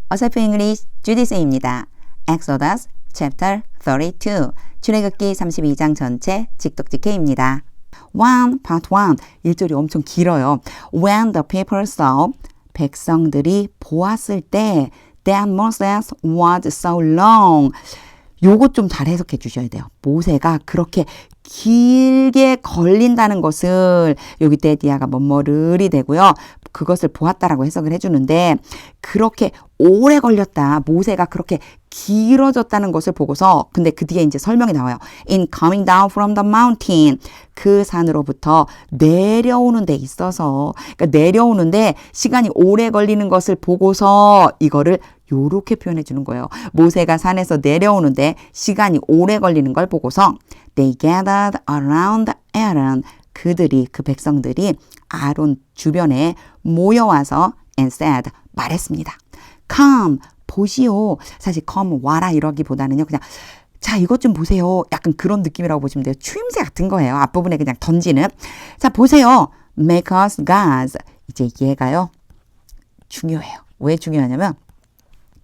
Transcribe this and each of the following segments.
어설픈 잉글리시 주디스입니다. Exodus chapter 32 출애굽기 32장 전체 직독직해입니다. 1, part 1 1절이 엄청 길어요. When the people saw 백성들이 보았을 때 that Moses was so long 요것 좀 잘 해석해 주셔야 돼요. 모세가 그렇게 길게 걸린다는 것을 여기 데디아가 뭐뭐를이 되고요. 그것을 보았다라고 해석을 해주는데 그렇게 오래 걸렸다. 모세가 그렇게 길어졌다는 것을 보고서 근데 그 뒤에 이제 설명이 나와요. In coming down from the mountain 그 산으로부터 내려오는 데 있어서 그러니까 내려오는데 시간이 오래 걸리는 것을 보고서 이거를 요렇게 표현해 주는 거예요. 모세가 산에서 내려오는데 시간이 오래 걸리는 걸 보고서 They gathered around Aaron 그들이 그 백성들이 아론 주변에 모여와서 and said 말했습니다. Come 보시오. 사실 come 와라 이러기보다는요. 그냥 자 이것 좀 보세요. 약간 그런 느낌이라고 보시면 돼요. 추임새 같은 거예요. 앞부분에 그냥 던지는. 자 보세요. Make us gods. 이제 얘가요. 중요해요. 왜 중요하냐면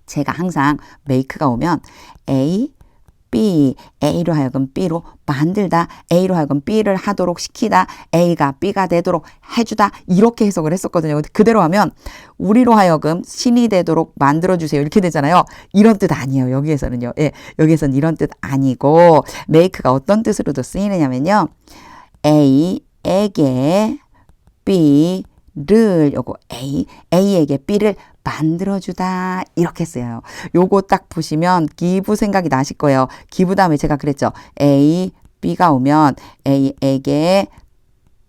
제가 항상 make가 오면 A, B, A로 하여금 B로 만들다, A로 하여금 B를 하도록 시키다, A가 B가 되도록 해주다 이렇게 해석을 했었거든요. 근데 그대로 하면 우리로 하여금 신이 되도록 만들어주세요 이렇게 되잖아요. 이런 뜻 아니에요. 여기에서는요. 예, 여기에서는 이런 뜻 아니고 make가 어떤 뜻으로도 쓰이느냐면요. A에게 B를 요거 A에게 B를 만들어주다 이렇게 쓰여요. 요거 딱 보시면 give 생각이 나실 거예요. give 다음에 제가 그랬죠. A, B가 오면 A에게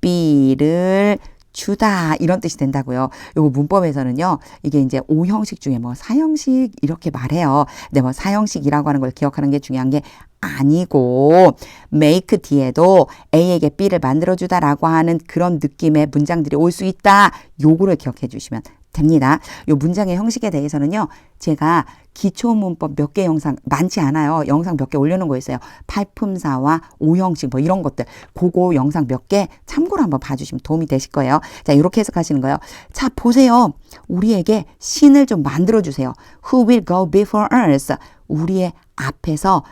B를 주다 이런 뜻이 된다고요. 요거 문법에서는요. 이게 이제 5형식 중에 뭐 4형식 이렇게 말해요. 근데 뭐 4형식이라고 하는 걸 기억하는 게 중요한 게 아니고 make 뒤에도 A에게 B를 만들어주다라고 하는 그런 느낌의 문장들이 올 수 있다. 요거를 기억해 주시면 됩니다. 요 문장의 형식에 대해서는요. 제가 기초문법 몇 개 영상 많지 않아요. 영상 몇 개 올려놓은 거 있어요. 팔품사와 5형식 뭐 이런 것들 그거 영상 몇 개 참고로 한번 봐주시면 도움이 되실 거예요. 자 이렇게 해석하시는 거예요. 자 보세요. 우리에게 신을 좀 만들어주세요. Who will go before us? 우리의 앞에서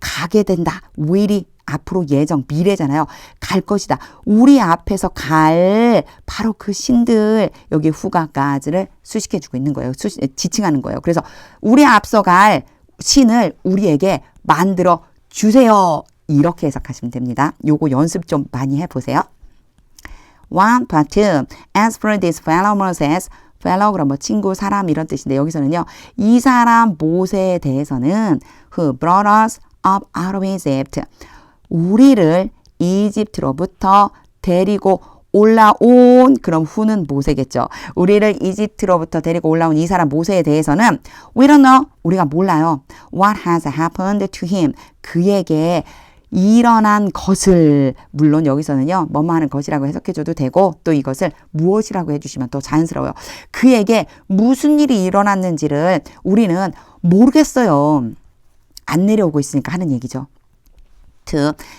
가게 된다. will이 앞으로 예정, 미래잖아요. 갈 것이다. 우리 앞에서 갈 바로 그 신들 여기 후가까지를 수식해주고 있는 거예요. 지칭하는 거예요. 그래서 우리 앞서 갈 신을 우리에게 만들어 주세요. 이렇게 해석하시면 됩니다. 요거 연습 좀 많이 해보세요. 1, part 2. As for this fellow Moses, fellow 그럼 뭐 친구, 사람 이런 뜻인데 여기서는요. 이 사람 모세에 대해서는 who brought us up out of Egypt. 우리를 이집트로부터 데리고 올라온 그럼 후는 모세겠죠. 우리를 이집트로부터 데리고 올라온 이 사람 모세에 대해서는 we don't know. 우리가 몰라요. What has happened to him. 그에게 일어난 것을 물론 여기서는요. 뭐뭐 하는 것이라고 해석해줘도 되고 또 이것을 무엇이라고 해주시면 더 자연스러워요. 그에게 무슨 일이 일어났는지를 우리는 모르겠어요. 안 내려오고 있으니까 하는 얘기죠.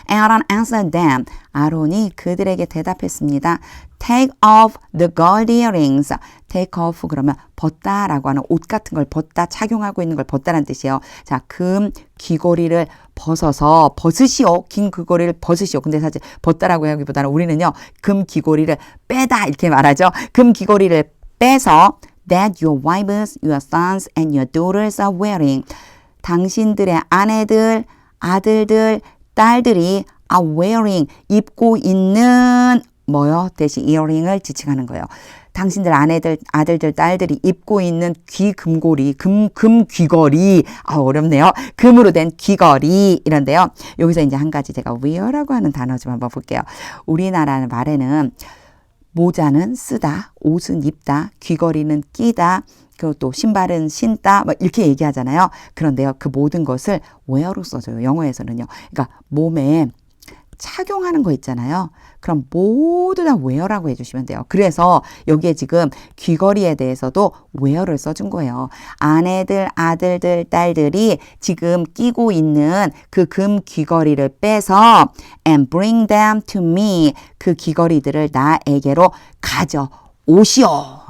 Aaron answered them. 아론이 그들에게 대답했습니다. Take off the gold earrings. Take off 그러면 벗다라고 하는 옷 같은 걸 벗다, 착용하고 있는 걸 벗다라는 뜻이에요. 자, 금 귀걸이를 벗으시오. 긴 귀걸이를 벗으시오. 근데 사실 벗다라고 하기보다는 우리는요. 금 귀걸이를 빼다 이렇게 말하죠. 금 귀걸이를 빼서 that your wives, your sons and your daughters are wearing. 당신들의 아내들, 아들들, 딸들이 are wearing, 입고 있는 뭐요? 대신 earring을 지칭하는 거예요. 당신들 아내들, 아들들, 딸들이 입고 있는 금고리, 금 귀걸이. 어렵네요. 금으로 된 귀걸이 이런데요. 여기서 이제 한 가지 제가 wear라고 하는 단어 좀 한번 볼게요. 우리나라 말에는 모자는 쓰다, 옷은 입다, 귀걸이는 끼다, 그리고 신발은 신다, 막 이렇게 얘기하잖아요. 그런데요, 그 모든 것을 wear로 써줘요. 영어에서는요. 그러니까 몸에 착용하는 거 있잖아요. 그럼 모두 다 wear라고 해주시면 돼요. 그래서 여기에 지금 귀걸이에 대해서도 wear를 써준 거예요. 아내들, 아들들, 딸들이 지금 끼고 있는 그 금 귀걸이를 빼서 and bring them to me. 그 귀걸이들을 나에게로 가져오시오.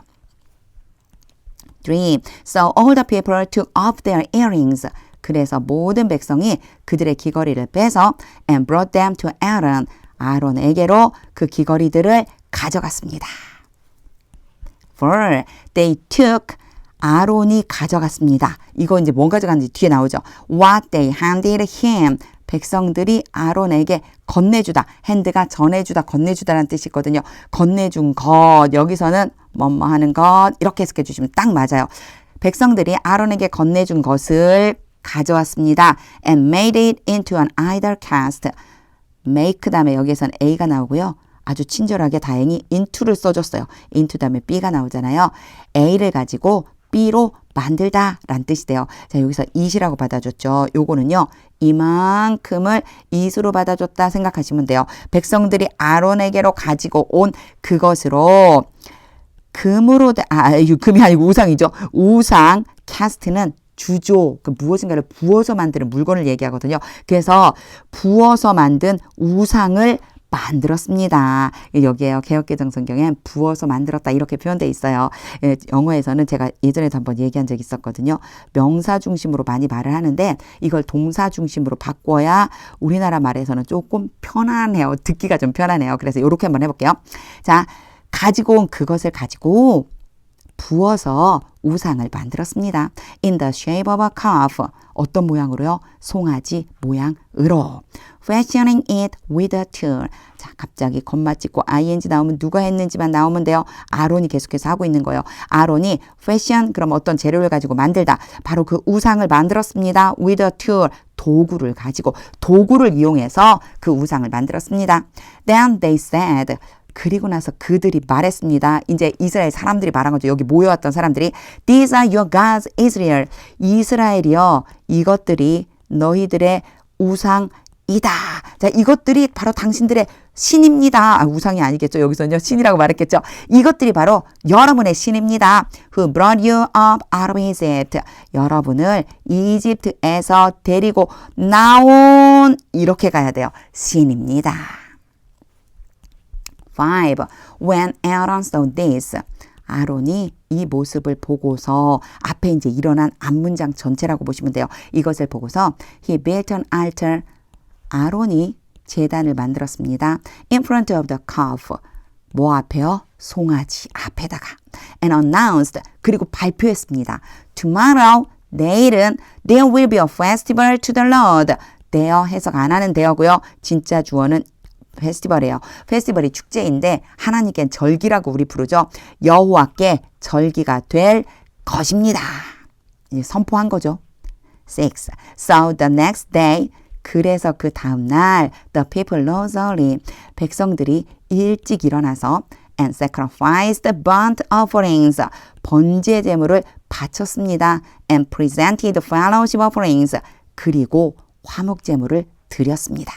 3. So all the people took off their earrings. 그래서 모든 백성이 그들의 귀걸이를 빼서 and brought them to Aaron. 아론에게로 그 귀걸이들을 가져갔습니다. 4. They took 아론이 가져갔습니다. 이거 이제 뭔 가져갔는지 뒤에 나오죠. What they handed him. 백성들이 아론에게 건네주다. 핸드가 전해주다, 건네주다라는 뜻이거든요. 건네준 것. 여기서는 뭐뭐 하는 것. 이렇게 해석해 주시면 딱 맞아요. 백성들이 아론에게 건네준 것을 가져왔습니다. And made it into an idol cast. make 다음에 여기에서는 A가 나오고요. 아주 친절하게 다행히 into를 써줬어요. into 다음에 B가 나오잖아요. A를 가지고 B로 만들다 라는 뜻이 돼요. 자, 여기서 it이라고 받아줬죠. 요거는요. 이만큼을 it으로 받아줬다 생각하시면 돼요. 백성들이 아론에게로 가지고 온 그것으로 금으로 금이 아니고 우상이죠. 우상 캐스트는 주조, 그 무엇인가를 부어서 만드는 물건을 얘기하거든요. 그래서 부어서 만든 우상을 만들었습니다. 여기에요. 개역개정 성경엔 부어서 만들었다 이렇게 표현되어 있어요. 영어에서는 제가 예전에도 한번 얘기한 적이 있었거든요. 명사 중심으로 많이 말을 하는데 이걸 동사 중심으로 바꿔야 우리나라 말에서는 조금 편안해요. 듣기가 좀 편안해요. 그래서 이렇게 한번 해볼게요. 자, 가지고 온 그것을 가지고 부어서 우상을 만들었습니다. In the shape of a calf. 어떤 모양으로요? 송아지 모양으로. Fashioning it with a tool. 자, 갑자기 겉맛 찍고 ing 나오면 누가 했는지만 나오면 돼요. 아론이 계속해서 하고 있는 거예요. 아론이 fashion, 그럼 어떤 재료를 가지고 만들다. 바로 그 우상을 만들었습니다. With a tool. 도구를 가지고, 도구를 이용해서 그 우상을 만들었습니다. Then they said. 그리고 나서 그들이 말했습니다. 이제 이스라엘 사람들이 말한 거죠. 여기 모여왔던 사람들이 These are your gods, Israel. 이스라엘이여, 이것들이 너희들의 우상이다. 자, 이것들이 바로 당신들의 신입니다. 우상이 아니겠죠. 여기서는요. 신이라고 말했겠죠. 이것들이 바로 여러분의 신입니다. Who brought you up out of Egypt. 여러분을 이집트에서 데리고 나온, 이렇게 가야 돼요. 신입니다. 5. When Aaron saw this. 아론이 이 모습을 보고서 앞에 이제 일어난 앞문장 전체라고 보시면 돼요. 이것을 보고서 He built an altar. 아론이 제단을 만들었습니다. In front of the calf. 뭐 앞에요? 송아지 앞에다가. And announced. 그리고 발표했습니다. Tomorrow. 내일은 there will be a festival to the Lord. there 해석 안 하는 there고요. 진짜 주어는 페스티벌이에요. 페스티벌이 축제인데 하나님께 절기라고 우리 부르죠. 여호와께 절기가 될 것입니다. 이제 선포한 거죠. 6. So the next day. 그래서 그 다음 날 the people rose early. 백성들이 일찍 일어나서 and sacrificed burnt offerings. 번제 제물을 바쳤습니다. and presented fellowship offerings. 그리고 화목 제물을 드렸습니다.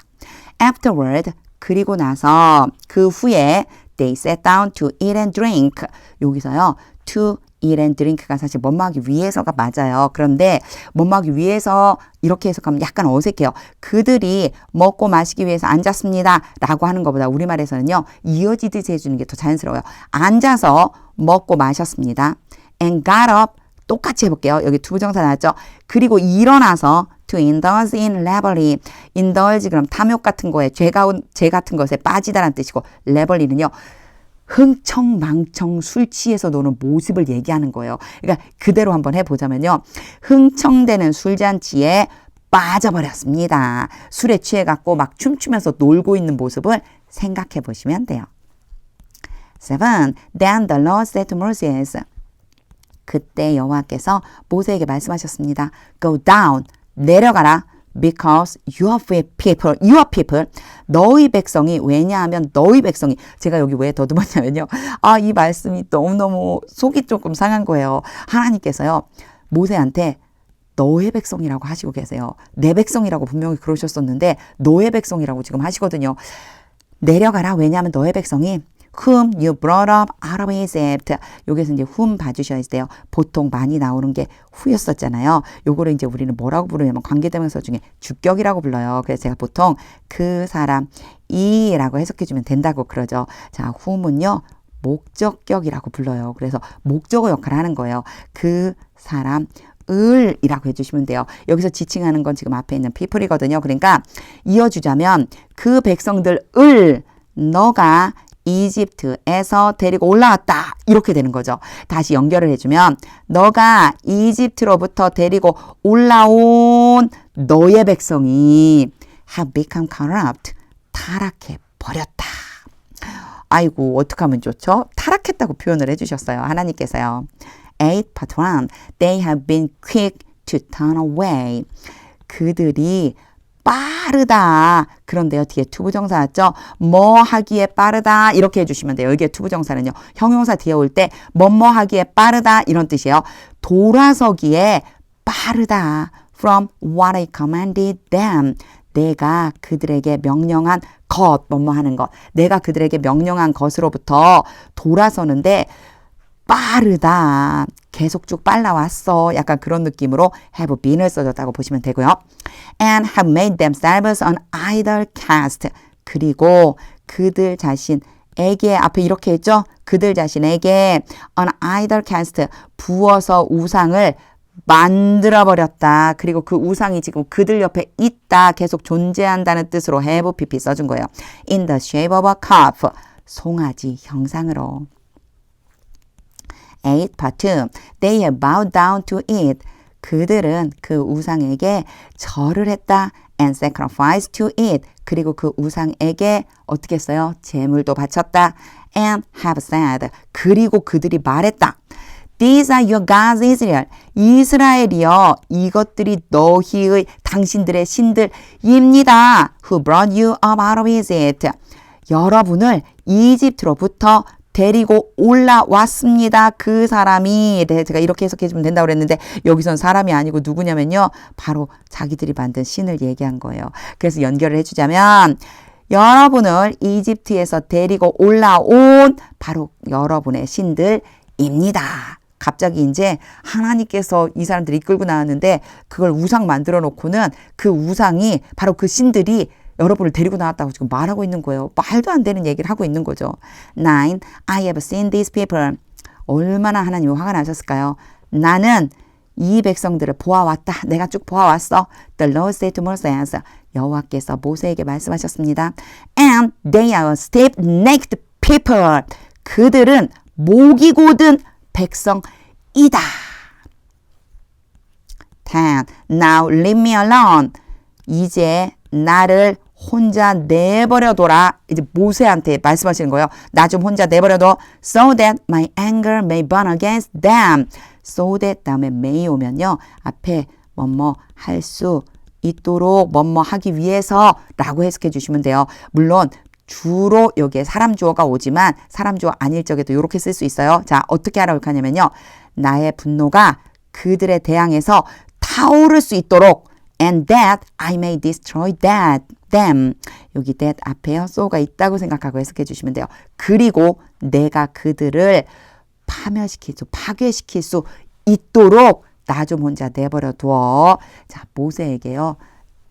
Afterward. 그리고 나서 그 후에 they sat down to eat and drink. 여기서요. to eat and drink가 사실 뭐뭐하기 위해서가 맞아요. 그런데 뭐뭐하기 위해서 이렇게 해석하면 약간 어색해요. 그들이 먹고 마시기 위해서 앉았습니다. 라고 하는 것보다 우리말에서는요. 이어지듯이 해주는 게 더 자연스러워요. 앉아서 먹고 마셨습니다. and got up. 똑같이 해볼게요. 여기 투부정사 나왔죠. 그리고 일어나서 to indulge in revelry. indulge 그럼 탐욕 같은 거에 죄 같은 것에 빠지다라는 뜻이고 revelry는요. 흥청망청 술 취해서 노는 모습을 얘기하는 거예요. 그러니까 그대로 한번 해보자면요. 흥청대는 술잔치에 빠져버렸습니다. 술에 취해갖고 막 춤추면서 놀고 있는 모습을 생각해 보시면 돼요. 7. Then the Lord said to Moses. 그때 여호와께서 모세에게 말씀하셨습니다. Go down, 내려가라. Because your people, 너희 백성이, 왜냐하면 너희 백성이, 제가 여기 왜 더듬었냐면요. 이 말씀이 너무너무 속이 조금 상한 거예요. 하나님께서요, 모세한테 너의 백성이라고 하시고 계세요. 내 백성이라고 분명히 그러셨었는데, 너의 백성이라고 지금 하시거든요. 내려가라. 왜냐하면 너의 백성이 whom you brought up out of Egypt. 여기서 이제 whom 봐주셔야 돼요. 보통 많이 나오는 게 who였었잖아요. 요거를 이제 우리는 뭐라고 부르냐면 관계대명사 중에 주격이라고 불러요. 그래서 제가 보통 그 사람 이라고 해석해주면 된다고 그러죠. 자, whom은요. 목적격이라고 불러요. 그래서 목적어 역할을 하는 거예요. 그 사람 을이라고 해주시면 돼요. 여기서 지칭하는 건 지금 앞에 있는 people이거든요. 그러니까 이어주자면 그 백성들을 너가 이집트에서 데리고 올라왔다. 이렇게 되는 거죠. 다시 연결을 해주면 너가 이집트로부터 데리고 올라온 너의 백성이 have become corrupt. 타락해 버렸다. 아이고 어떻게 하면 좋죠? 타락했다고 표현을 해주셨어요. 하나님께서요. 8 part 1 They have been quick to turn away. 그들이 빠르다. 그런데요. 뒤에 투부정사 왔죠? 뭐 하기에 빠르다. 이렇게 해주시면 돼요. 여기에 투부정사는요. 형용사 뒤에 올 때 뭐뭐 하기에 빠르다. 이런 뜻이에요. 돌아서기에 빠르다. From what I commanded them. 내가 그들에게 명령한 것, 뭐뭐 하는 것. 내가 그들에게 명령한 것으로부터 돌아서는데 빠르다. 계속 쭉 빨라왔어. 약간 그런 느낌으로 have been을 써줬다고 보시면 되고요. And have made themselves an idol cast. 그리고 그들 자신에게 앞에 이렇게 했죠. 그들 자신에게 an idol cast 부어서 우상을 만들어버렸다. 그리고 그 우상이 지금 그들 옆에 있다. 계속 존재한다는 뜻으로 have pp 써준 거예요. In the shape of a calf. 송아지 형상으로. 8 part 2 They have bowed down to it. 그들은 그 우상에게 절을 했다. And sacrificed to it. 그리고 그 우상에게 어떻게 했어요? 제물도 바쳤다. And have said. 그리고 그들이 말했다. These are your gods, Israel. 이스라엘이여, 이것들이 너희의 당신들의 신들입니다. Who brought you up out of Egypt. 여러분을 이집트로부터 데리고 올라왔습니다. 그 사람이. 네, 제가 이렇게 해석해 주면 된다고 그랬는데 여기선 사람이 아니고 누구냐면요. 바로 자기들이 만든 신을 얘기한 거예요. 그래서 연결을 해주자면 여러분을 이집트에서 데리고 올라온 바로 여러분의 신들입니다. 갑자기 이제 하나님께서 이 사람들을 이끌고 나왔는데 그걸 우상 만들어 놓고는 그 우상이 바로 그 신들이 여러분을 데리고 나왔다고 지금 말하고 있는 거예요. 말도 안 되는 얘기를 하고 있는 거죠. 9. I have seen these people. 얼마나 하나님이 화가 나셨을까요? 나는 이 백성들을 보아왔다. 내가 쭉 보아왔어. The Lord said to Moses. 여호와께서 모세에게 말씀하셨습니다. And they are stiff-necked people. 그들은 목이 곧은 백성이다. 10. Now leave me alone. 이제 나를 혼자 내버려둬라. 이제 모세한테 말씀하시는 거예요. 나 좀 혼자 내버려둬. So that my anger may burn against them. So that 다음에 may 오면요. 앞에 뭐뭐 할 수 있도록 뭐뭐 하기 위해서 라고 해석해 주시면 돼요. 물론 주로 여기에 사람 주어가 오지만 사람 주어 아닐 적에도 이렇게 쓸 수 있어요. 자, 어떻게 하라고 하냐면요. 나의 분노가 그들에 대항해서 타오를 수 있도록 and that I may destroy them. 여기 that 앞에요. so가 있다고 생각하고 해석해 주시면 돼요. 그리고 내가 그들을 파괴시킬 수 있도록 나 좀 혼자 내버려 두어. 자, 모세에게요.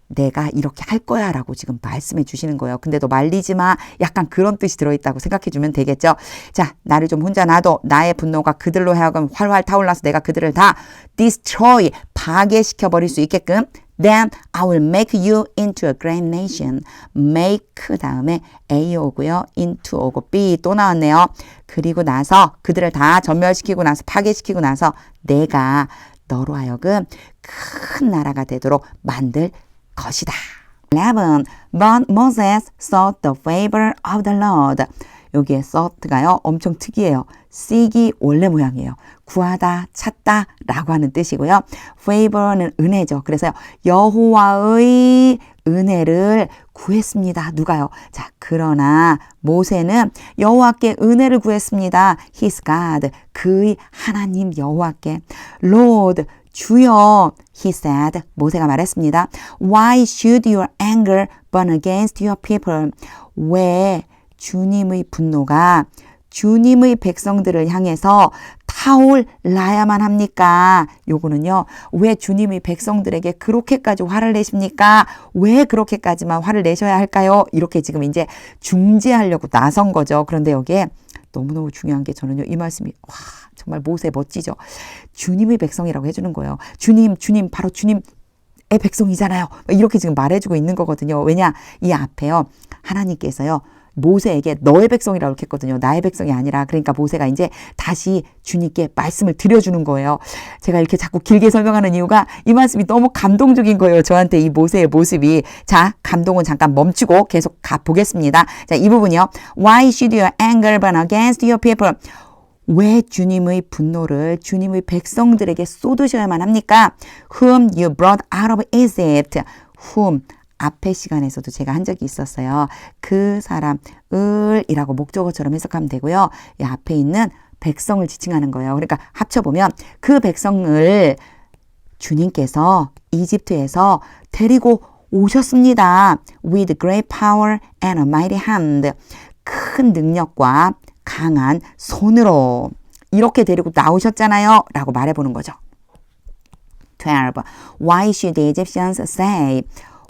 내가 이렇게 할 거야 라고 지금 말씀해 주시는 거예요. 근데 너 말리지 마. 약간 그런 뜻이 들어있다고 생각해 주면 되겠죠. 자, 나를 좀 혼자 놔둬. 나의 분노가 그들로 하여금 활활 타올라서 내가 그들을 다 destroy, 파괴시켜 버릴 수 있게끔 Then I will make you into a great nation. make 다음에 A 오고요. into 오고 B 또 나왔네요. 그리고 나서 그들을 다 전멸시키고 나서 파괴시키고 나서 내가 너로 하여금 큰 나라가 되도록 만들 것이다. 11. But Moses sought the favor of the Lord. 여기에 sought가요. 엄청 특이해요. seek이 원래 모양이에요. 구하다, 찾다 라고 하는 뜻이고요. favor는 은혜죠. 그래서 여호와의 은혜를 구했습니다. 누가요? 자, 그러나 모세는 여호와께 은혜를 구했습니다. His God, 그의 하나님 여호와께. Lord, 주여, he said, 모세가 말했습니다. Why should your anger burn against your people? 왜 주님의 분노가 주님의 백성들을 향해서 타올라야만 합니까? 요거는요. 왜 주님의 백성들에게 그렇게까지 화를 내십니까? 왜 그렇게까지만 화를 내셔야 할까요? 이렇게 지금 이제 중재하려고 나선 거죠. 그런데 여기에 너무너무 중요한 게 저는요, 이 말씀이, 와, 정말 모세 멋지죠? 주님의 백성이라고 해주는 거예요. 주님, 바로 주님의 백성이잖아요. 이렇게 지금 말해주고 있는 거거든요. 왜냐? 이 앞에요, 하나님께서요, 모세에게 너의 백성이라고 이렇게 했거든요. 나의 백성이 아니라. 그러니까 모세가 이제 다시 주님께 말씀을 드려주는 거예요. 제가 이렇게 자꾸 길게 설명하는 이유가 이 말씀이 너무 감동적인 거예요. 저한테 이 모세의 모습이. 자, 감동은 잠깐 멈추고 계속 가보겠습니다. 자, 이 부분이요. Why should your anger burn against your people? 왜 주님의 분노를 주님의 백성들에게 쏟으셔야만 합니까? Whom you brought out of Egypt. Whom. 앞의 시간에서도 제가 한 적이 있었어요. 그 사람을 이라고 목적어처럼 해석하면 되고요. 이 앞에 있는 백성을 지칭하는 거예요. 그러니까 합쳐보면 그 백성을 주님께서 이집트에서 데리고 오셨습니다. With great power and a mighty hand. 큰 능력과 강한 손으로 이렇게 데리고 나오셨잖아요. 라고 말해보는 거죠. 12. Why should the Egyptians say?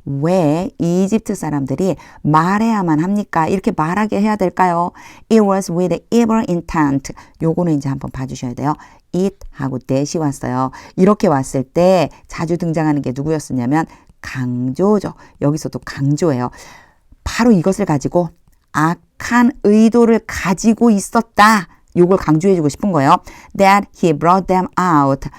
왜 이집트 사람들이 말해야만 합니까? 이렇게 말하게 해야 될까요? It was with evil intent. 요거는 이제 한번 봐주셔야 돼요. it 하고 that이 왔어요. 이렇게 왔을 때 자주 등장하는 게 누구였었냐면 강조죠. 여기서도 강조예요. 바로 이것을 가지고 악한 의도를 가지고 있었다. 요걸 강조해주고 싶은 거예요. That he brought them out.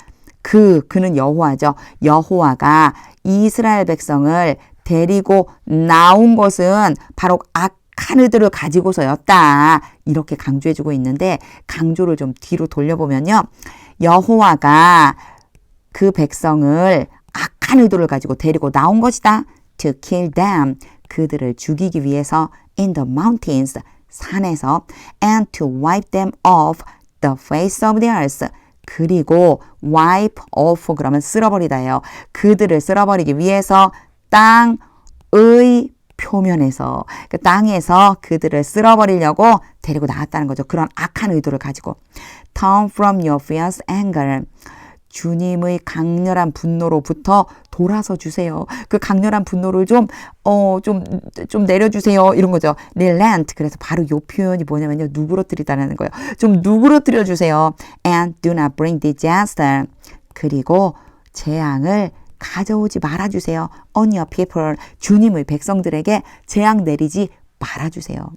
그는 여호와죠. 여호와가 이스라엘 백성을 데리고 나온 것은 바로 악한 의도를 가지고서였다. 이렇게 강조해주고 있는데 강조를 좀 뒤로 돌려보면요. 여호와가 그 백성을 악한 의도를 가지고 데리고 나온 것이다. To kill them. 그들을 죽이기 위해서 in the mountains. 산에서 and to wipe them off the face of the earth. 그리고 wipe off 그러면 쓸어버리다예요. 그들을 쓸어버리기 위해서 땅의 표면에서 그 땅에서 그들을 쓸어버리려고 데리고 나왔다는 거죠. 그런 악한 의도를 가지고 turn from your fierce anger. 주님의 강렬한 분노로부터 돌아서 주세요. 그 강렬한 분노를 좀 내려주세요. 이런 거죠. relent. 그래서 바로 이 표현이 뭐냐면요. 누그러뜨리다라는 거예요. 좀 누그러뜨려 주세요. and do not bring disaster. 그리고 재앙을 가져오지 말아주세요. on your people. 주님의 백성들에게 재앙 내리지 말아주세요.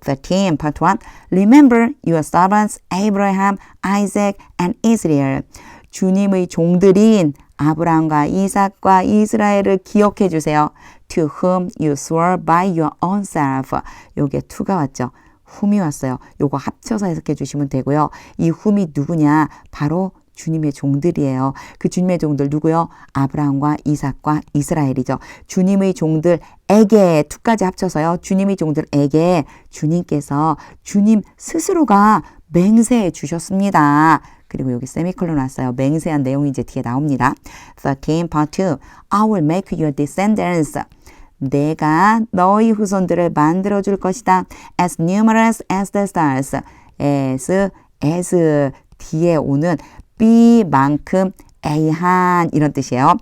13, part 1. Remember your servants Abraham, Isaac, and Israel. 주님의 종들인 아브라함과 이삭과 이스라엘을 기억해 주세요. To whom you swore by your own self. 요게 to가 왔죠. whom이 왔어요. 요거 합쳐서 해석해 주시면 되고요. 이 whom이 누구냐? 바로 주님의 종들이에요. 그 주님의 종들 누구요? 아브라함과 이삭과 이스라엘이죠. 주님의 종들에게 투까지 합쳐서요. 주님의 종들에게 주님께서 주님 스스로가 맹세해 주셨습니다. 그리고 여기 세미콜론 왔어요. 맹세한 내용이 이제 뒤에 나옵니다. 13, part 2. I will make your descendants. 내가 너희 후손들을 만들어줄 것이다. As numerous as the stars. as 뒤에 오는 B만큼 A한 이런 뜻이에요.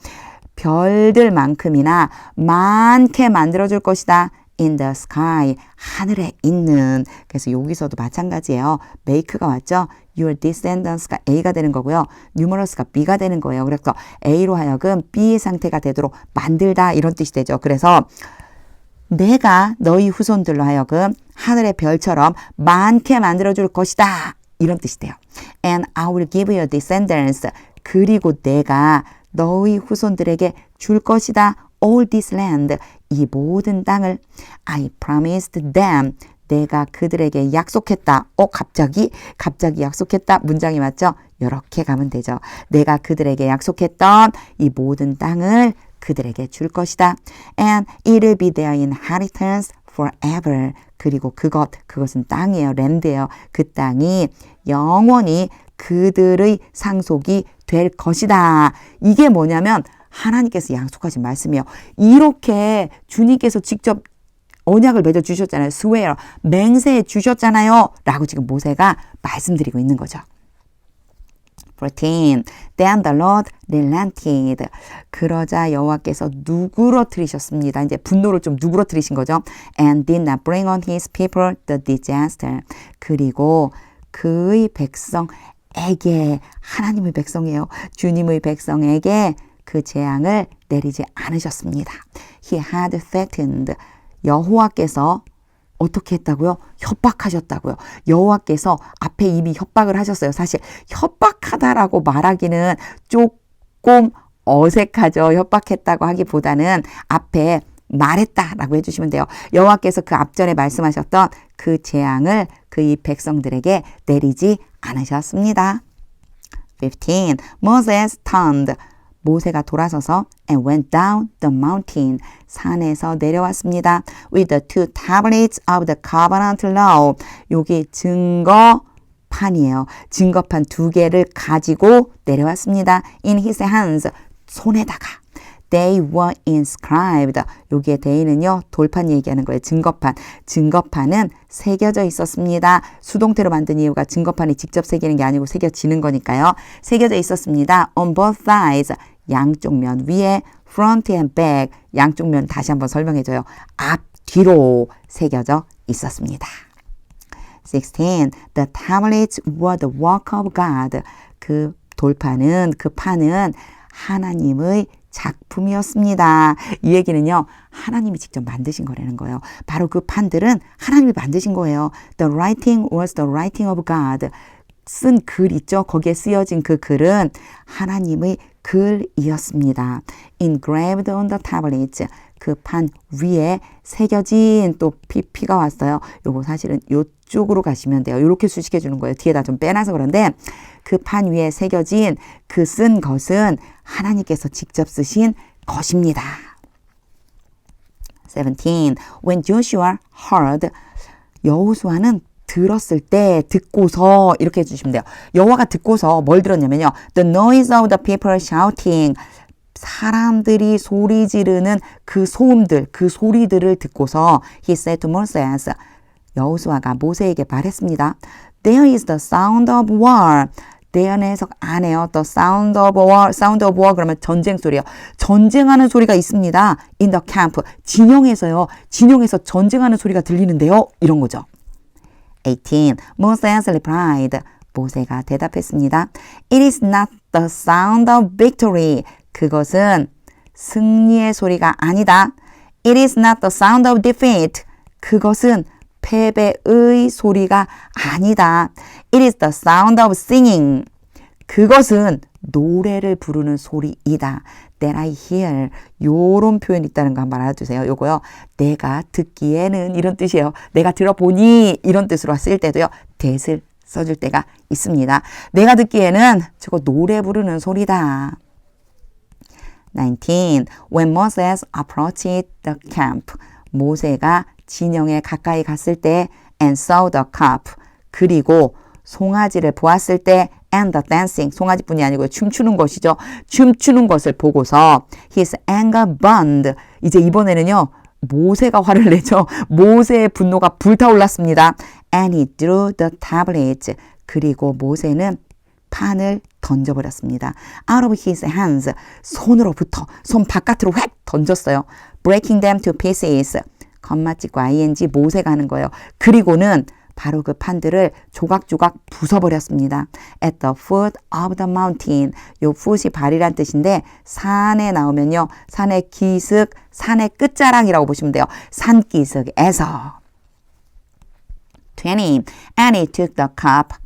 별들만큼이나 많게 만들어줄 것이다. In the sky. 하늘에 있는. 그래서 여기서도 마찬가지예요. make가 왔죠. Your descendants가 A가 되는 거고요. numerous가 B가 되는 거예요. 그래서 A로 하여금 B의 상태가 되도록 만들다 이런 뜻이 되죠. 그래서 내가 너희 후손들로 하여금 하늘의 별처럼 많게 만들어줄 것이다. 이런 뜻이 돼요. And I will give your descendants. 그리고 내가 너희 후손들에게 줄 것이다. All this land. 이 모든 땅을 I promised them. 내가 그들에게 약속했다. 갑자기 약속했다. 문장이 맞죠? 이렇게 가면 되죠. 내가 그들에게 약속했던 이 모든 땅을 그들에게 줄 것이다. And it will be their inheritance forever. 그리고 그것은 땅이에요. 랜드예요. 그 땅이 영원히 그들의 상속이 될 것이다. 이게 뭐냐면 하나님께서 약속하신 말씀이에요. 이렇게 주님께서 직접 언약을 맺어 주셨잖아요. swear, 맹세해 주셨잖아요. 라고 지금 모세가 말씀드리고 있는 거죠. 14. Then the Lord relented. 그러자 여호와께서 누그러뜨리셨습니다. 이제 분노를 좀 누그러뜨리신 거죠. And did not bring on his people the disaster. 그리고 그의 백성에게, 하나님의 백성이에요. 주님의 백성에게 그 재앙을 내리지 않으셨습니다. He had threatened. 여호와께서 어떻게 했다고요? 협박하셨다고요. 여호와께서 앞에 이미 협박을 하셨어요. 사실 협박하다라고 말하기는 조금 어색하죠. 협박했다고 하기보다는 앞에 말했다라고 해주시면 돼요. 여호와께서 그 앞전에 말씀하셨던 그 재앙을 그의 백성들에게 내리지 않으셨습니다. 15. Moses turned. 모세가 돌아서서 and went down the mountain. 산에서 내려왔습니다. with the two tablets of the covenant law. 여기 증거판이에요. 증거판 2개를 가지고 내려왔습니다. in his hands. 손에다가. They were inscribed. 여기에 they는요, 돌판 얘기하는 거예요. 증거판. 증거판은 새겨져 있었습니다. 수동태로 만든 이유가 증거판이 직접 새기는 게 아니고 새겨지는 거니까요. 새겨져 있었습니다. On both sides. 양쪽 면 위에 front and back. 양쪽 면 다시 한번 설명해줘요. 앞, 뒤로 새겨져 있었습니다. 16. The tablets were the work of God. 그 돌판은, 그 판은 하나님의 작품이었습니다. 이 얘기는요, 하나님이 직접 만드신 거라는 거예요. 바로 그 판들은 하나님이 만드신 거예요. The writing was the writing of God. 쓴 글 있죠? 거기에 쓰여진 그 글은 하나님의 글이었습니다. Engraved on the tablets. 그 판 위에 새겨진 또 피가 왔어요. 요거 사실은 요쪽으로 가시면 돼요. 요렇게 수식해 주는 거예요. 뒤에다 좀 빼놔서 그런데 그 판 위에 새겨진 그 쓴 것은 하나님께서 직접 쓰신 것입니다. 17. When Joshua heard. 여호수아는 들었을 때, 듣고서 이렇게 해주시면 돼요. 여호와가 듣고서 뭘 들었냐면요. The noise of the people shouting. 사람들이 소리 지르는 그 소음들, 그 소리들을 듣고서 He said to Moses. 여호수아가 모세에게 말했습니다. There is the sound of war. there는 해석 안 해요. The sound of war. sound of war 그러면 전쟁 소리예요. 전쟁하는 소리가 있습니다. In the camp. 진영에서요. 진영에서 전쟁하는 소리가 들리는데요. 이런 거죠. 18. Moses replied. 모세가 대답했습니다. It is not the sound of victory. 그것은 승리의 소리가 아니다. It is not the sound of defeat. 그것은 패배의 소리가 아니다. It is the sound of singing. 그것은 노래를 부르는 소리이다. That I hear. 요런 표현이 있다는 거 한번 알아두세요. 요거요. 내가 듣기에는 이런 뜻이에요. 내가 들어보니 이런 뜻으로 쓸 때도요. that을 써줄 때가 있습니다. 내가 듣기에는 저거 노래 부르는 소리다. 19. When Moses approached the camp. 모세가 진영에 가까이 갔을 때 and saw the cup. 그리고 송아지를 보았을 때 and the dancing. 송아지뿐이 아니고 춤추는 것이죠. 춤추는 것을 보고서 his anger burned. 이제 이번에는요. 모세가 화를 내죠. 모세의 분노가 불타올랐습니다. And he threw the tablets. 그리고 모세는 판을 던져버렸습니다. Out of his hands. 손으로부터 손 바깥으로 획 던졌어요. Breaking them to pieces. 건맛집과 ing 모세가 하는 거예요. 그리고는 바로 그 판들을 조각조각 부숴버렸습니다. At the foot of the mountain. 요 foot이 발이란 뜻인데 산에 나오면요. 산의 기슭, 산의 끝자락이라고 보시면 돼요. 산기슭에서. 20. And he took the cup.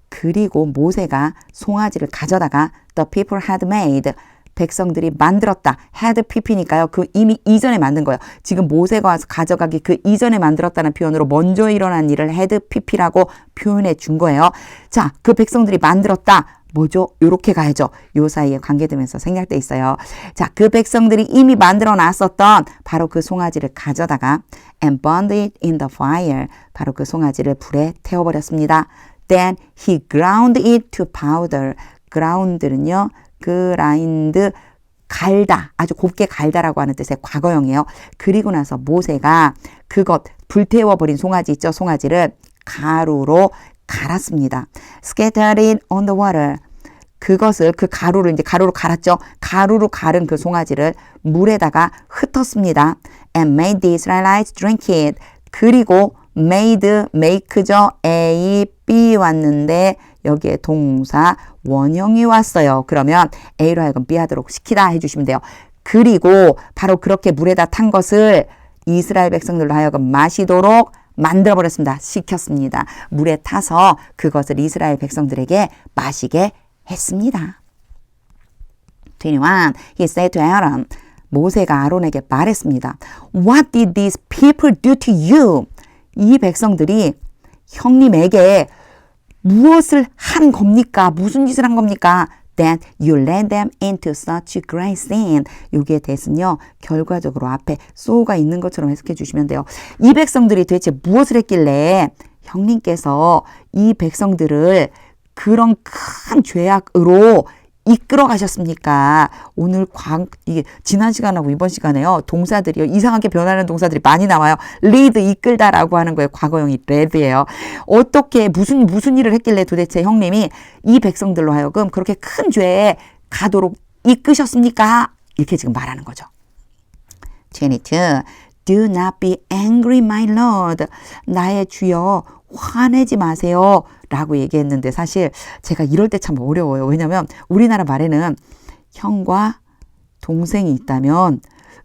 그리고 모세가 송아지를 가져다가 the people had made. 백성들이 만들었다. had pp니까요. 그 이미 이전에 만든 거예요. 지금 모세가 와서 가져가기 그 이전에 만들었다는 표현으로 먼저 일어난 일을 had pp라고 표현해 준 거예요. 자, 그 백성들이 만들었다. 뭐죠? 요렇게 가야죠. 요 사이에 관계되면서 생략돼 있어요. 자, 그 백성들이 이미 만들어 놨었던 바로 그 송아지를 가져다가 and burned it in the fire. 바로 그 송아지를 불에 태워버렸습니다. Then he ground it to powder. ground는요. 그라인드 갈다 아주 곱게 갈다라고 하는 뜻의 과거형이에요. 그리고 나서 모세가 그것 불태워버린 송아지 있죠. 송아지를 가루로 갈았습니다. Scattered it on the water. 그것을 그 가루를 이제 가루로 갈았죠. 가루로 갈은 그 송아지를 물에다가 흩었습니다. And made the Israelites drink it. 그리고 made, make죠. A, B 왔는데 여기에 동사 원형이 왔어요. 그러면 A로 하여금 B 하도록 시키다 해주시면 돼요. 그리고 바로 그렇게 물에다 탄 것을 이스라엘 백성들로 하여금 마시도록 만들어버렸습니다. 시켰습니다. 물에 타서 그것을 이스라엘 백성들에게 마시게 했습니다. 21. He said to Aaron. 모세가 아론에게 말했습니다. What did these people do to you? 이 백성들이 형님에게 무엇을 한 겁니까? 무슨 짓을 한 겁니까? That you led them into such great sin. 여기에 대해서는요. 결과적으로 앞에 so가 있는 것처럼 해석해 주시면 돼요. 이 백성들이 도대체 무엇을 했길래 형님께서 이 백성들을 그런 큰 죄악으로 이끌어 가셨습니까? 오늘 이게 지난 시간하고 이번 시간에요. 동사들이요. 이상하게 변하는 동사들이 많이 나와요. lead, 이끌다라고 하는 거예요. 과거형이 lead예요. 어떻게 무슨 일을 했길래 도대체 형님이 이 백성들로 하여금 그렇게 큰 죄에 가도록 이끄셨습니까? 이렇게 지금 말하는 거죠. 22. Do not be angry, my Lord. 나의 주여 화내지 마세요. 라고 얘기했는데 사실 제가 이럴 때 참 어려워요. 왜냐면 우리나라 말에는 형과 동생이 있다면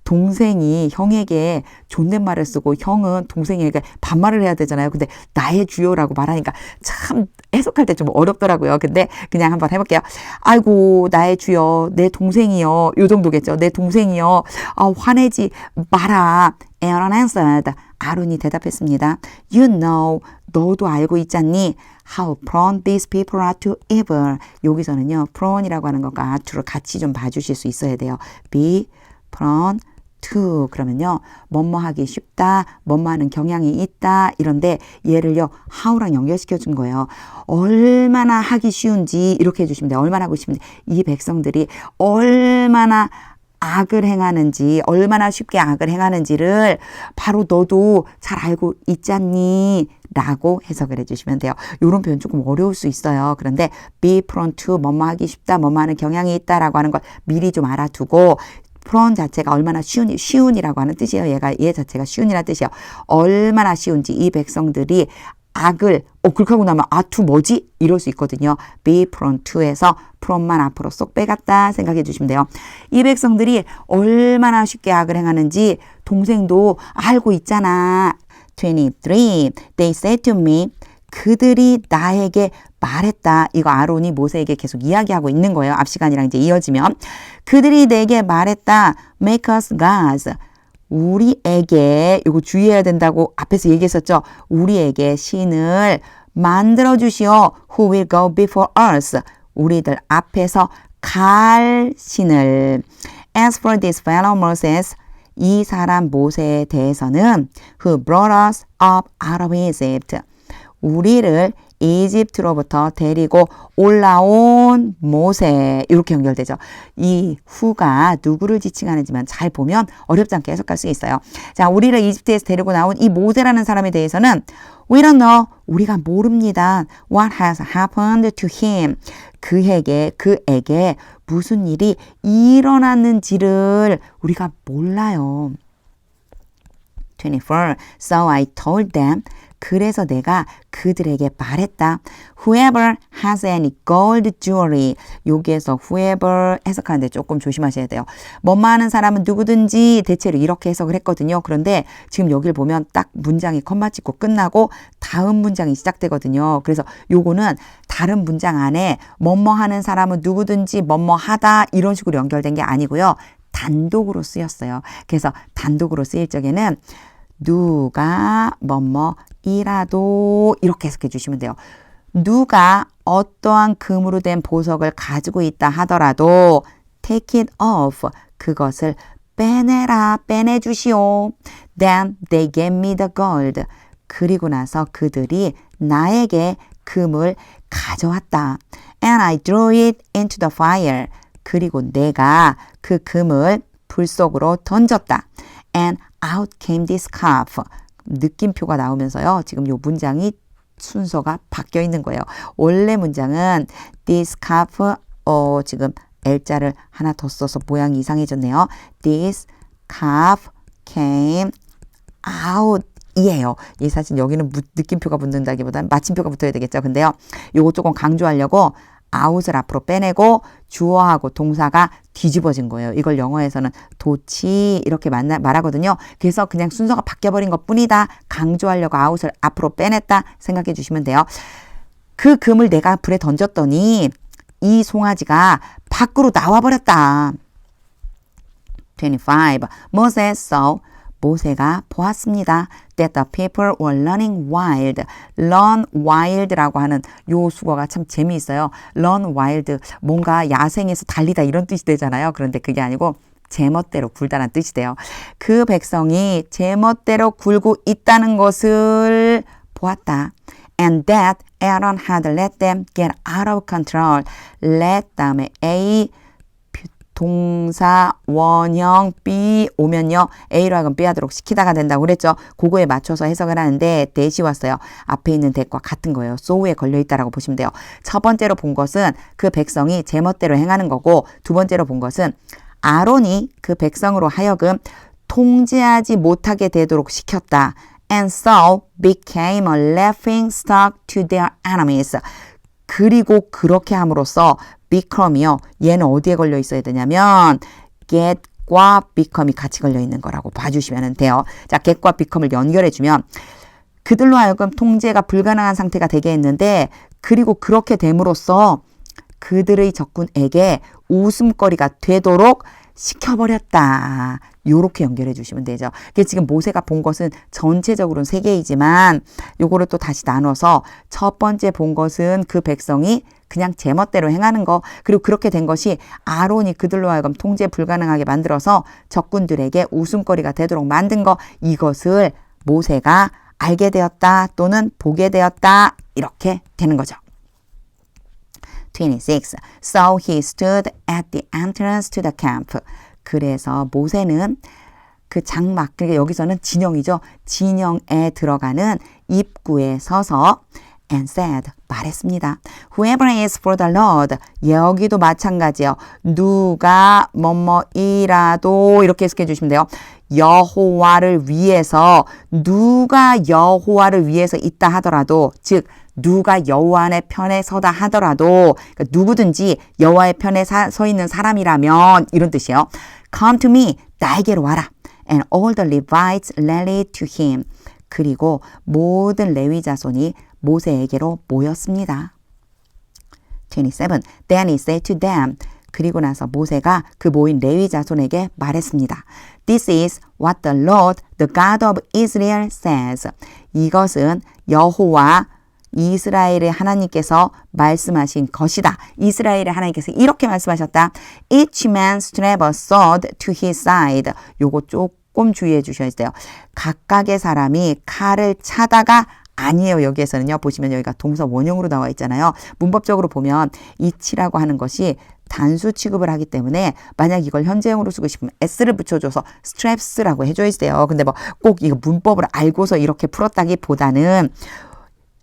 동생이 형에게 존댓말을 쓰고 형은 동생에게 반말을 해야 되잖아요. 근데 나의 주여라고 말하니까 참 해석할 때 좀 어렵더라고요. 근데 그냥 한번 해볼게요. 아이고 나의 주여 내 동생이요. 요 정도겠죠. 내 동생이요. 화내지 마라. Aaron answered. 아론이 대답했습니다. You know, 너도 알고 있잖니. How prone these people are to evil. 여기서는요. prone이라고 하는 것과 to를 같이 좀 봐주실 수 있어야 돼요. be prone to 그러면요. 뭐뭐 하기 쉽다. 뭐뭐 하는 경향이 있다. 이런데 얘를요. how랑 연결시켜 준 거예요. 얼마나 하기 쉬운지 이렇게 해주시면 돼요. 얼마나 하고 싶은지. 이 백성들이 얼마나 악을 행하는지 얼마나 쉽게 악을 행하는지를 바로 너도 잘 알고 있잖니 라고 해석을 해주시면 돼요. 이런 표현 조금 어려울 수 있어요. 그런데 be prone to 뭐뭐 하기 쉽다 뭐뭐 하는 경향이 있다라고 하는 걸 미리 좀 알아두고 prone 자체가 얼마나 쉬운이라고 하는 뜻이에요. 얘 자체가 쉬운이라는 뜻이에요. 얼마나 쉬운지 이 백성들이 악을 그렇게 하고 나면 to 뭐지? 이럴 수 있거든요. be prone to에서 prone만 앞으로 쏙 빼갔다 생각해 주시면 돼요. 이 백성들이 얼마나 쉽게 악을 행하는지 동생도 알고 있잖아. 23. They said to me. 그들이 나에게 말했다. 이거 아론이 모세에게 계속 이야기하고 있는 거예요. 앞 시간이랑 이제 이어지면. 그들이 내게 말했다. Make us gods. 우리에게 이거 주의해야 된다고 앞에서 얘기했었죠. 우리에게 신을 만들어 주시오. Who will go before us. 우리들 앞에서 갈 신을. As for this fellow Moses. 이 사람 모세에 대해서는 Who brought us up out of Egypt. 우리를 이집트로부터 데리고 올라온 모세 이렇게 연결되죠. 이 후가 누구를 지칭하는지만 잘 보면 어렵지 않게 해석할 수 있어요. 자, 우리를 이집트에서 데리고 나온 이 모세라는 사람에 대해서는 We don't know. 우리가 모릅니다. What has happened to him. 그에게 무슨 일이 일어났는지를 우리가 몰라요. 24. So I told them. 그래서 내가 그들에게 말했다. Whoever has any gold jewelry. 여기에서 whoever 해석하는데 조금 조심하셔야 돼요. 뭐뭐 하는 사람은 누구든지 대체로 이렇게 해석을 했거든요. 그런데 지금 여기를 보면 딱 문장이 컴마 찍고 끝나고 다음 문장이 시작되거든요. 그래서 요거는 다른 문장 안에 뭐뭐 하는 사람은 누구든지 뭐뭐 하다 이런 식으로 연결된 게 아니고요. 단독으로 쓰였어요. 그래서 단독으로 쓰일 적에는 누가 뭐뭐이라도 이렇게 해석해 주시면 돼요. 누가 어떠한 금으로 된 보석을 가지고 있다 하더라도 take it off. 그것을 빼내주시오. Then they gave me the gold. 그리고 나서 그들이 나에게 금을 가져왔다. And I threw it into the fire. 그리고 내가 그 금을 불 속으로 던졌다. And out came this calf. 느낌표가 나오면서요. 지금 이 문장이 순서가 바뀌어 있는 거예요. 원래 문장은 this calf 지금 L자를 하나 더 써서 모양이 이상해졌네요. This calf came out 이에요. 이 사실 여기는 느낌표가 붙는다기보다는 마침표가 붙어야 되겠죠. 근데요. 요거 조금 강조하려고 out을 앞으로 빼내고 주어하고 동사가 뒤집어진 거예요. 이걸 영어에서는 도치 이렇게 말하거든요. 그래서 그냥 순서가 바뀌어버린 것 뿐이다. 강조하려고 out을 앞으로 빼냈다 생각해 주시면 돼요. 그 금을 내가 불에 던졌더니 이 송아지가 밖으로 나와버렸다. 25. Moses saw 모세가 보았습니다. That the people were running wild. Run wild라고 하는 요 수거가 참 재미있어요. Run wild 뭔가 야생에서 달리다 이런 뜻이 되잖아요. 그런데 그게 아니고 제멋대로 굴다란 뜻이 돼요. 그 백성이 제멋대로 굴고 있다는 것을 보았다. And that Aaron had let them get out of control. let 다음에 A 동사 원형 B 오면요. A로 하여금 B 하도록 시키다가 된다고 그랬죠. 그거에 맞춰서 해석을 하는데 that이 왔어요. 앞에 있는 that과 같은 거예요. so에 걸려있다라고 보시면 돼요. 첫 번째로 본 것은 그 백성이 제멋대로 행하는 거고 두 번째로 본 것은 아론이 그 백성으로 하여금 통제하지 못하게 되도록 시켰다. And so became a laughing stock to their enemies. 그리고 그렇게 함으로써 become이요. 얘는 어디에 걸려 있어야 되냐면 get과 become이 같이 걸려 있는 거라고 봐주시면 돼요. 자, get과 become을 연결해주면 그들로 하여금 통제가 불가능한 상태가 되게 했는데 그리고 그렇게 됨으로써 그들의 적군에게 웃음거리가 되도록 시켜버렸다. 요렇게 연결해 주시면 되죠. 지금 모세가 본 것은 전체적으로는 3개이지만 요거를 또 다시 나눠서 첫 번째 본 것은 그 백성이 그냥 제멋대로 행하는 거 그리고 그렇게 된 것이 아론이 그들로 하여금 통제 불가능하게 만들어서 적군들에게 웃음거리가 되도록 만든 거 이것을 모세가 알게 되었다 또는 보게 되었다 이렇게 되는 거죠. 26. So he stood at the entrance to the camp. 그래서 모세는 그 장막, 그러니까 여기서는 진영이죠. 진영에 들어가는 입구에 서서 and said, 말했습니다. Whoever is for the Lord. 여기도 마찬가지요. 누가 뭐뭐이라도 이렇게 해석해 주시면 돼요. 여호와를 위해서 누가 여호와를 위해서 있다 하더라도 즉 누가 여호와의 편에 서다 하더라도 그러니까 누구든지 여호와의 편에 서 있는 사람이라면 이런 뜻이에요. Come to me. 나에게로 와라. And all the Levites rallied to him. 그리고 모든 레위 자손이 모세에게로 모였습니다. 27. Then he said to them. 그리고 나서 모세가 그 모인 레위 자손에게 말했습니다. This is what the Lord, the God of Israel says. 이것은 여호와 이스라엘의 하나님께서 말씀하신 것이다. 이스라엘의 하나님께서 이렇게 말씀하셨다. Each man strap a sword to his side. 요거 조금 주의해 주셔야 돼요. 각각의 사람이 칼을 차다가 아니에요. 여기에서는요. 보시면 여기가 동사 원형으로 나와 있잖아요. 문법적으로 보면 each라고 하는 것이 단수 취급을 하기 때문에 만약 이걸 현재형으로 쓰고 싶으면 s를 붙여줘서 straps라고 해줘야 돼요. 근데 뭐 꼭 이거 문법을 알고서 이렇게 풀었다기보다는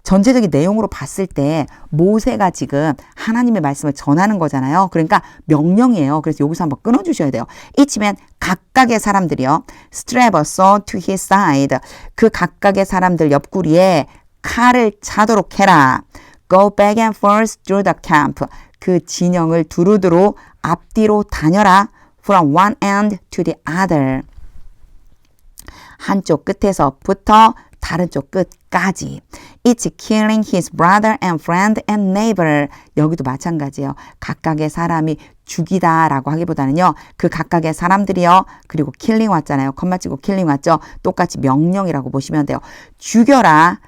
전체적인 내용으로 봤을 때 모세가 지금 하나님의 말씀을 전하는 거잖아요. 그러니까 명령이에요. 그래서 여기서 한번 끊어주셔야 돼요. 이치면 각각의 사람들이요. Strap a sword to his side. 그 각각의 사람들 옆구리에 칼을 차도록 해라. Go back and forth through the camp. 그 진영을 두루두루 앞뒤로 다녀라. From one end to the other. 한쪽 끝에서부터 다른 쪽 끝까지. It's killing his brother and friend and neighbor. 여기도 마찬가지예요. 각각의 사람이 죽이다라고 하기보다는요. 그 각각의 사람들이요. 그리고 killing 왔잖아요. 컴마 찍고 killing 왔죠. 똑같이 명령이라고 보시면 돼요. 죽여라.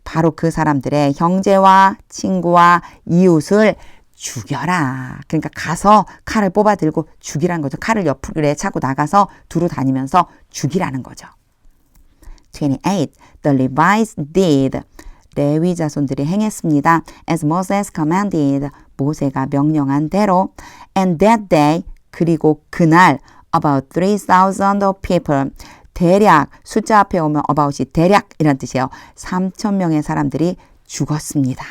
바로 그 사람들의 형제와 친구와 이웃을 죽여라. 그러니까 가서 칼을 뽑아 들고 죽이라는 거죠. 칼을 옆구리에 차고 나가서 두루 다니면서 죽이라는 거죠. 28. The Levites did. 레위 자손들이 행했습니다. As Moses commanded. 모세가 명령한 대로. And that day. 그리고 그날 about 3,000 of people. 대략 숫자 앞에 오면 about이 대략 이란 뜻이에요. 3,000명의 사람들이 죽었습니다.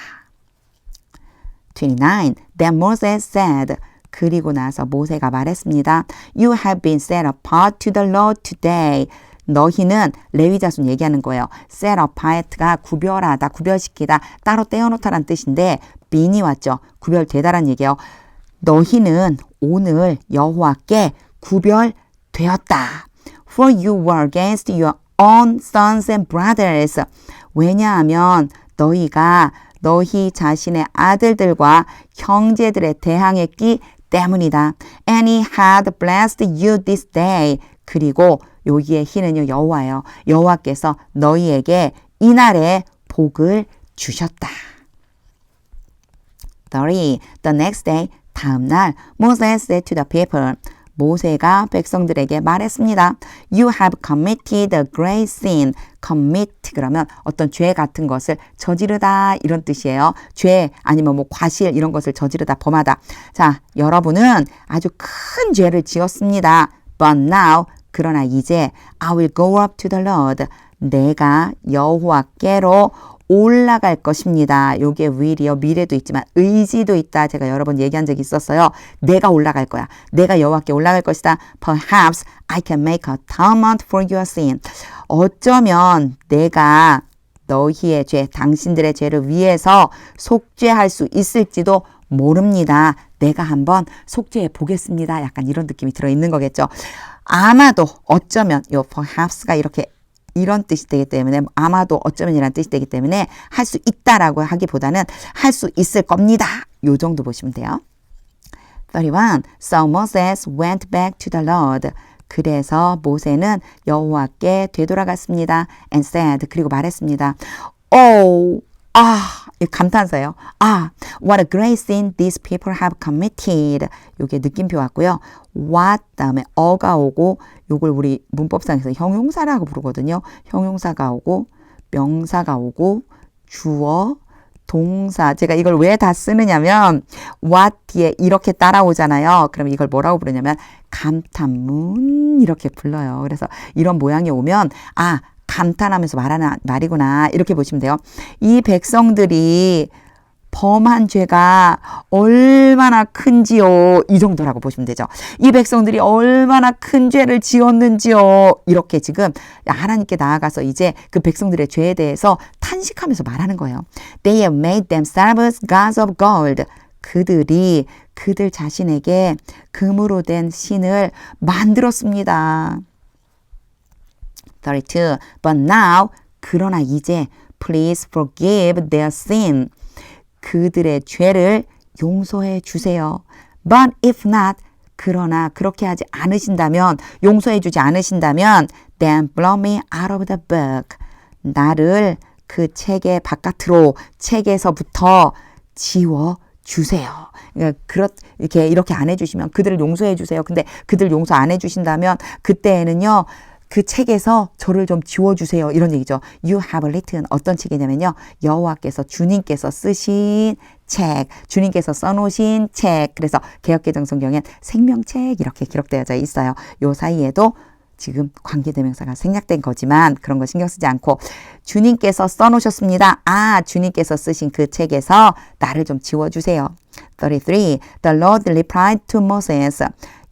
29. Then Moses said, 그리고 나서 모세가 말했습니다. You have been set apart to the Lord today. 너희는 레위 자손 얘기하는 거예요. set apart가 구별하다, 구별시키다, 따로 떼어놓다란 뜻인데 bean이 왔죠. 구별되다란 얘기예요. 너희는 오늘 여호와께 구별되었다. For you were against your own sons and brothers. 왜냐하면 너희가 너희 자신의 아들들과 형제들에 대항했기 때문이다. And he had blessed you this day. 그리고 여기에 he는요 여호와예요. 여호와께서 너희에게 이날에 복을 주셨다. 30. The next day, 다음 날 Moses said to the people, 모세가 백성들에게 말했습니다. You have committed a great sin. commit 그러면 어떤 죄 같은 것을 저지르다 이런 뜻이에요. 죄 아니면 뭐 과실 이런 것을 저지르다 범하다. 자, 여러분은 아주 큰 죄를 지었습니다. But now 그러나 이제 I will go up to the Lord. 내가 여호와께로 올라갈 것입니다. 요게 will이요. 미래도 있지만 의지도 있다. 제가 여러 번 얘기한 적이 있었어요. 내가 올라갈 거야. 내가 여호와께 올라갈 것이다. Perhaps I can make atonement for your sin. 어쩌면 내가 너희의 죄, 당신들의 죄를 위해서 속죄할 수 있을지도 모릅니다. 내가 한번 속죄해 보겠습니다. 약간 이런 느낌이 들어있는 거겠죠. 아마도 어쩌면 요 perhaps가 이런 뜻이 되기 때문에 아마도 어쩌면이라는 뜻이 되기 때문에 할 수 있다라고 하기보다는 할 수 있을 겁니다. 요 정도 보시면 돼요. 31. So Moses went back to the Lord. 그래서 모세는 여호와께 되돌아갔습니다. And said, 그리고 말했습니다. Oh, 감탄사예요. What a great sin these people have committed. 요게 느낌표 왔고요. What 다음에 어가 오고 요걸 우리 문법상에서 형용사라고 부르거든요. 형용사가 오고 명사가 오고 주어 동사. 제가 이걸 왜 다 쓰느냐면 what 뒤에 이렇게 따라오잖아요. 그럼 이걸 뭐라고 부르냐면 감탄문 이렇게 불러요. 그래서 이런 모양이 오면 감탄하면서 말하는 말이구나 이렇게 보시면 돼요. 이 백성들이 범한 죄가 얼마나 큰지요. 이 정도라고 보시면 되죠. 이 백성들이 얼마나 큰 죄를 지었는지요. 이렇게 지금 하나님께 나아가서 이제 그 백성들의 죄에 대해서 탄식하면서 말하는 거예요. They have made themselves gods of gold. 그들이 그들 자신에게 금으로 된 신을 만들었습니다. 32. But now, 그러나 이제 please forgive their sin. 그들의 죄를 용서해 주세요. But if not, 그러나 그렇게 하지 않으신다면, 용서해 주지 않으신다면, then blow me out of the book. 나를 그 책의 바깥으로, 책에서부터 지워 주세요. 이렇게 안 해주시면 그들을 용서해 주세요. 근데 그들 용서 안 해주신다면 그때에는요. 그 책에서 저를 좀 지워주세요. 이런 얘기죠. You have written 어떤 책이냐면요. 여호와께서 주님께서 쓰신 책, 주님께서 써놓으신 책. 그래서 개역개정 성경엔 생명책 이렇게 기록되어져 있어요. 요 사이에도 지금 관계대명사가 생략된 거지만 그런 거 신경 쓰지 않고 주님께서 써놓으셨습니다. 주님께서 쓰신 그 책에서 나를 좀 지워주세요. 33. The Lord replied to Moses.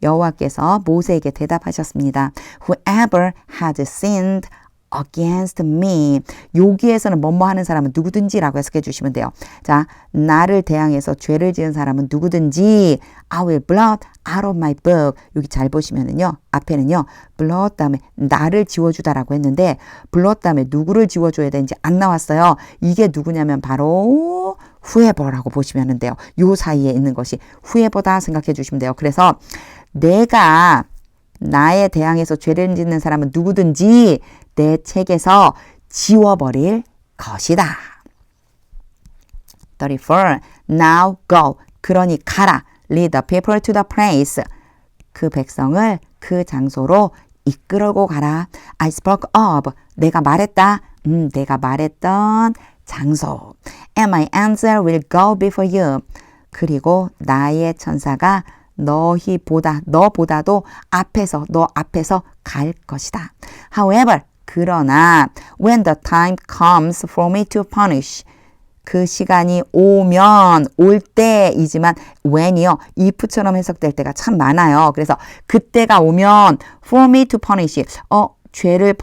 여호와께서 모세에게 대답하셨습니다. Whoever has sinned against me. 여기에서는 뭐뭐 하는 사람은 누구든지라고 해석해 주시면 돼요. 자, 나를 대항해서 죄를 지은 사람은 누구든지 I will blot out of my book. 여기 잘 보시면은요. 앞에는요. blot 다음에 나를 지워주다라고 했는데 blot 다음에 누구를 지워줘야 되는지 안 나왔어요. 이게 누구냐면 바로 whoever라고 보시면 돼요. 요 사이에 있는 것이 whoever다 생각해 주시면 돼요. 그래서 내가 나에 대항해서 죄를 짓는 사람은 누구든지 내 책에서 지워버릴 것이다. 34. Now go. 그러니 가라. Lead the people to the place. 그 백성을 그 장소로 이끌고 가라. I spoke of. 내가 말했다. 내가 말했던 장소. And my answer will go before you. 그리고 나의 천사가 너보다도 너 앞에서 갈 것이다. However, 그러나 when the time comes for me to punish, 그 시간이 오면 올 때이지만 when이요. if처럼 해석될 때가 참 많아요. 그래서 그때가 오면 for me to punish. 죄를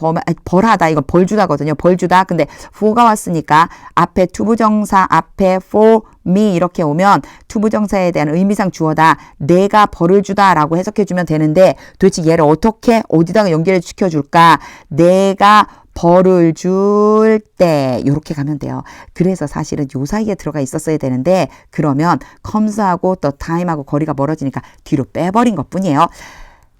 벌하다. 이건 벌주다거든요. 벌주다. 근데 for가 왔으니까 앞에 투부정사 앞에 for me 이렇게 오면 투부정사에 대한 의미상 주어다. 내가 벌을 주다라고 해석해주면 되는데 도대체 얘를 어떻게 어디다가 연결을 시켜줄까? 내가 벌을 줄 때 이렇게 가면 돼요. 그래서 사실은 요 사이에 들어가 있었어야 되는데 그러면 comes하고 또 time하고 거리가 멀어지니까 뒤로 빼버린 것뿐이에요.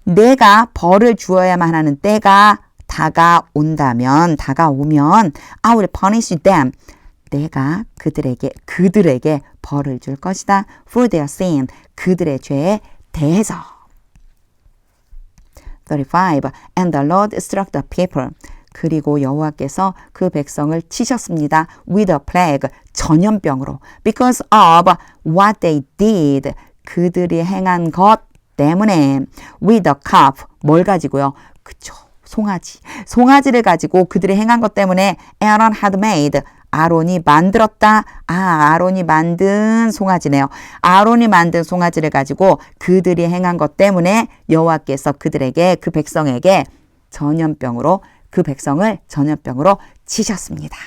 내가 벌을 주어야만 하는 때가 다가오면 I will punish them. 내가 그들에게 벌을 줄 것이다. For their sin. 그들의 죄에 대해서. 35. And the Lord struck the people. 그리고 여호와께서 그 백성을 치셨습니다. With a plague. 전염병으로. Because of what they did. 그들이 행한 것 때문에 with a calf 뭘 가지고요? 그쵸. 송아지를 가지고 그들이 행한 것 때문에 Aaron had made 아론이 만들었다. 아론이 만든 송아지네요. 아론이 만든 송아지를 가지고 그들이 행한 것 때문에 여호와께서 그들에게 그 백성에게 그 백성을 전염병으로 치셨습니다.